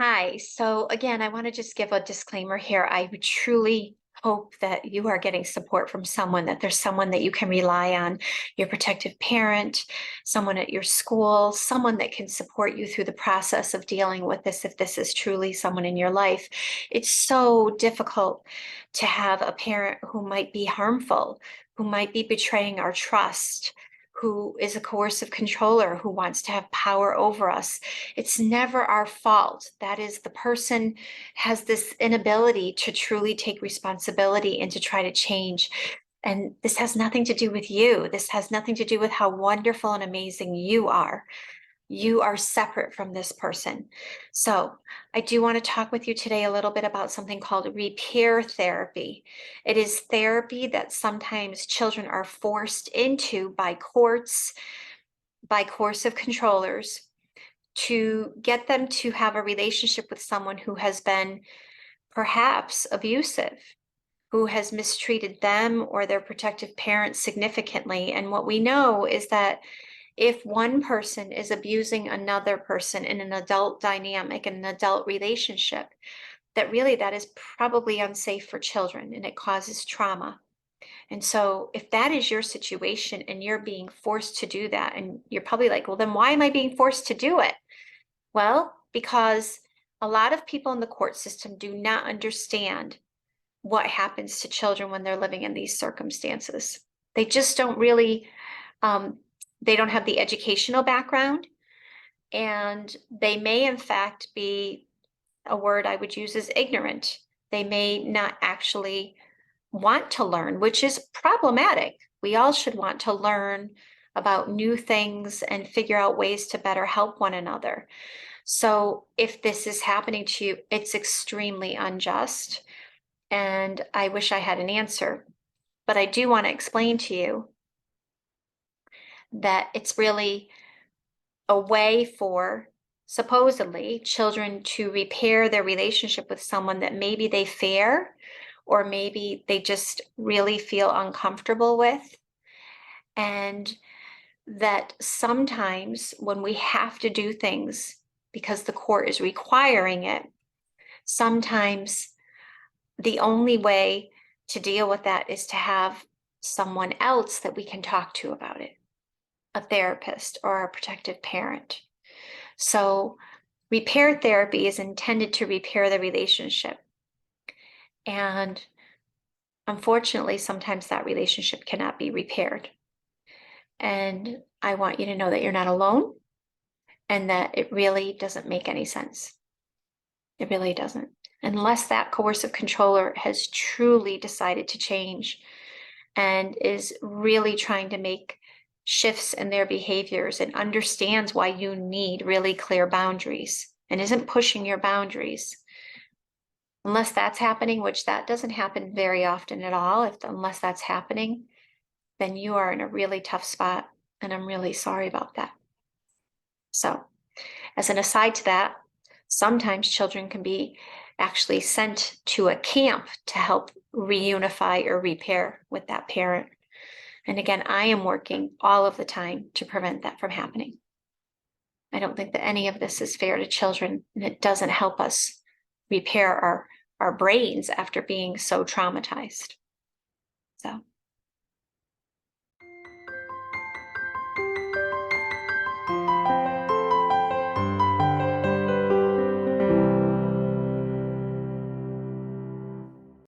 Hi. So again, I want to just give a disclaimer here. I would truly hope that you are getting support from someone, that there's someone that you can rely on, your protective parent, someone at your school, someone that can support you through the process of dealing with this, if this is truly someone in your life. It's so difficult to have a parent who might be harmful, who might be betraying our trust, who is a coercive controller, who wants to have power over us. It's never our fault. That is, the person has this inability to truly take responsibility and to try to change. And this has nothing to do with you. This has nothing to do with how wonderful and amazing you are. You are separate from this person. So I do want to talk with you today a little bit about something called repair therapy. It is therapy that sometimes children are forced into by courts, by coercive controllers, to get them to have a relationship with someone who has been perhaps abusive, who has mistreated them or their protective parents significantly. And what we know is that if one person is abusing another person in an adult dynamic, in an adult relationship, that really that is probably unsafe for children and it causes trauma. And so if that is your situation and you're being forced to do that, and you're probably like, well, then why am I being forced to do it? Well, because a lot of people in the court system do not understand what happens to children when they're living in these circumstances. They just don't really, they don't have the educational background, and they may, in fact, be, a word I would use is ignorant. They may not actually want to learn, which is problematic. We all should want to learn about new things and figure out ways to better help one another. So if this is happening to you, it's extremely unjust. And I wish I had an answer. But I do want to explain to you that it's really a way for supposedly children to repair their relationship with someone that maybe they fear or maybe they just really feel uncomfortable with. And that sometimes when we have to do things because the court is requiring it, sometimes the only way to deal with that is to have someone else that we can talk to about it, a therapist or a protective parent. So repair therapy is intended to repair the relationship. And unfortunately, sometimes that relationship cannot be repaired. And I want you to know that you're not alone and that it really doesn't make any sense. It really doesn't. Unless that coercive controller has truly decided to change and is really trying to make shifts in their behaviors and understands why you need really clear boundaries and isn't pushing your boundaries. Unless that's happening, which that doesn't happen very often at all, unless that's happening, then you are in a really tough spot, and I'm really sorry about that. So, as an aside to that, sometimes children can be actually sent to a camp to help reunify or repair with that parent. And again, I am working all of the time to prevent that from happening. I don't think that any of this is fair to children, and it doesn't help us repair our brains after being so traumatized. So